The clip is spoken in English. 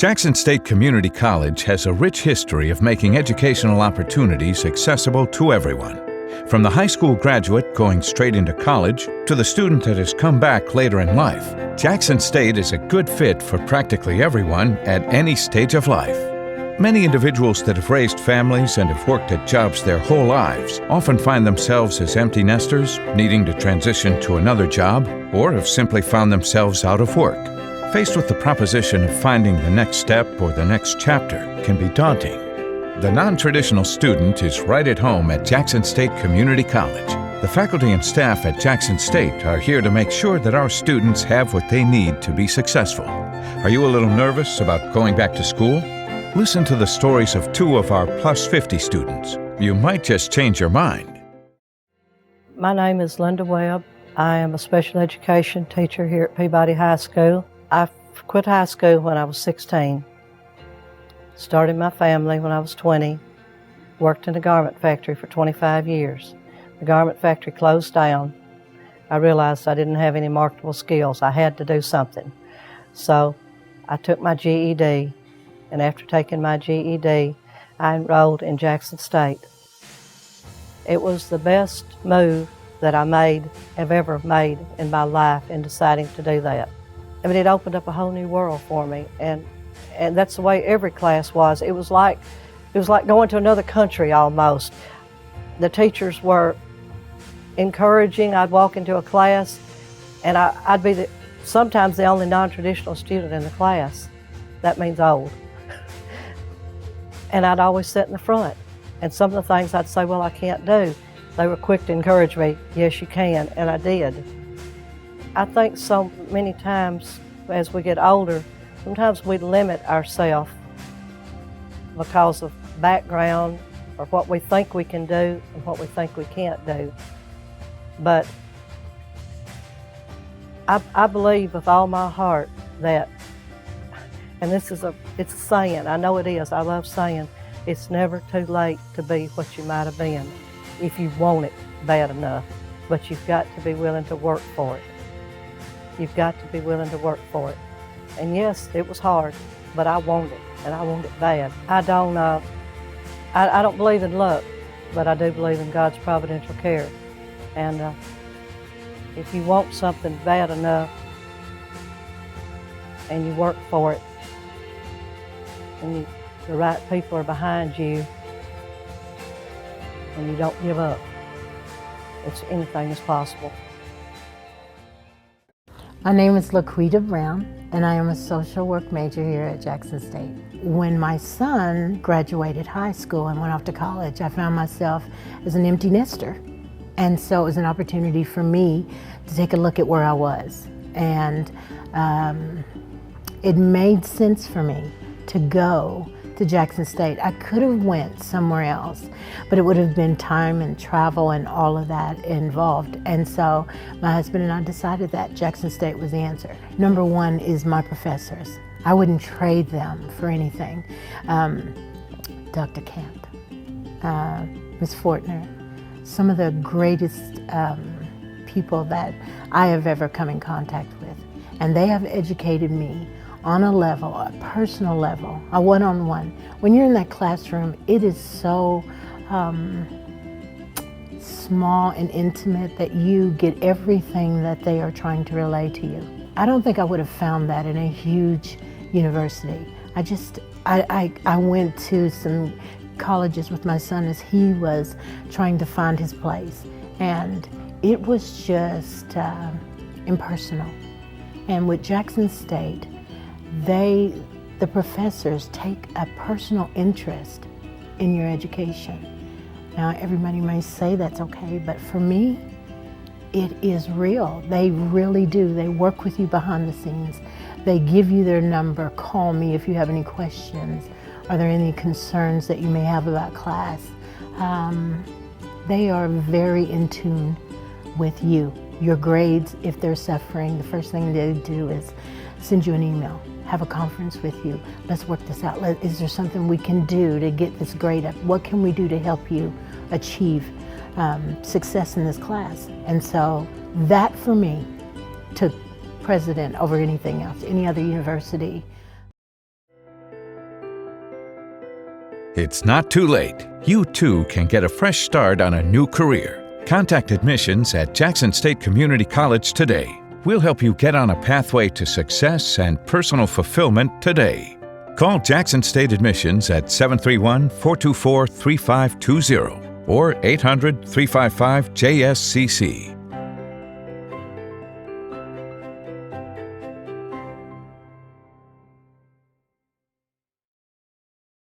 Jackson State Community College has a rich history of making educational opportunities accessible to everyone. From the high school graduate going straight into college to the student that has come back later in life, Jackson State is a good fit for practically everyone at any stage of life. Many individuals that have raised families and have worked at jobs their whole lives often find themselves as empty nesters, needing to transition to another job, or have simply found themselves out of work. Faced with the proposition of finding the next step or the next chapter can be daunting. The non-traditional student is right at home at Jackson State Community College. The faculty and staff at Jackson State are here to make sure that our students have what they need to be successful. Are you a little nervous about going back to school? Listen to the stories of two of our Plus 50 students. You might just change your mind. My name is Linda Webb. I am a special education teacher here at Peabody High School. I quit high school when I was 16. Started my family when I was 20. Worked in a garment factory for 25 years. The garment factory closed down. I realized I didn't have any marketable skills. I had to do something. So I took my GED, and after taking my GED, I enrolled in Jackson State. It was the best move that I have ever made in my life in deciding to do that. I mean, it opened up a whole new world for me, and that's the way every class was. It was like going to another country almost. The teachers were encouraging. I'd walk into a class, and I'd be sometimes the only non-traditional student in the class. That means old. And I'd always sit in the front. And some of the things I'd say, well, I can't do, they were quick to encourage me, yes, you can, and I did. I think so many times as we get older, sometimes we limit ourselves because of background or what we think we can do and what we think we can't do. But I believe with all my heart that, and it's a saying, I know it is, I love saying, it's never too late to be what you might have been if you want it bad enough, but you've got to be willing to work for it. You've got to be willing to work for it. And yes, it was hard, but I want it, and I want it bad. I don't believe in luck, but I do believe in God's providential care. And if you want something bad enough, and you work for it, and the right people are behind you, and you don't give up, anything is possible. My name is Liquido Brown, and I am a social work major here at Jackson State. When my son graduated high school and went off to college, I found myself as an empty nester. And so it was an opportunity for me to take a look at where I was. And it made sense for me to go to Jackson State. I could have went somewhere else, but it would have been time and travel and all of that involved. And so my husband and I decided that Jackson State was the answer. Number one is my professors. I wouldn't trade them for anything. Dr. Camp, Ms. Fortner, some of the greatest people that I have ever come in contact with. And they have educated me on a level, a personal level, a one-on-one. When you're in that classroom, it is so small and intimate that you get everything that they are trying to relay to you. I don't think I would have found that in a huge university. I went to some colleges with my son as he was trying to find his place, and it was just impersonal. And with Jackson State, the professors take a personal interest in your education. Now, everybody may say that's okay, but for me, it is real. They really do. They work with you behind the scenes. They give you their number. Call me if you have any questions. Are there any concerns that you may have about class? They are very in tune with you. Your grades, if they're suffering, the first thing they do is send you an email, have a conference with you. Let's work this out. Is there something we can do to get this grade up? What can we do to help you achieve success in this class? And so that for me took precedent over anything else, any other university. It's not too late. You too can get a fresh start on a new career. Contact admissions at Jackson State Community College today. We'll help you get on a pathway to success and personal fulfillment today. Call Jackson State Admissions at 731-424-3520 or 800-355-JSCC.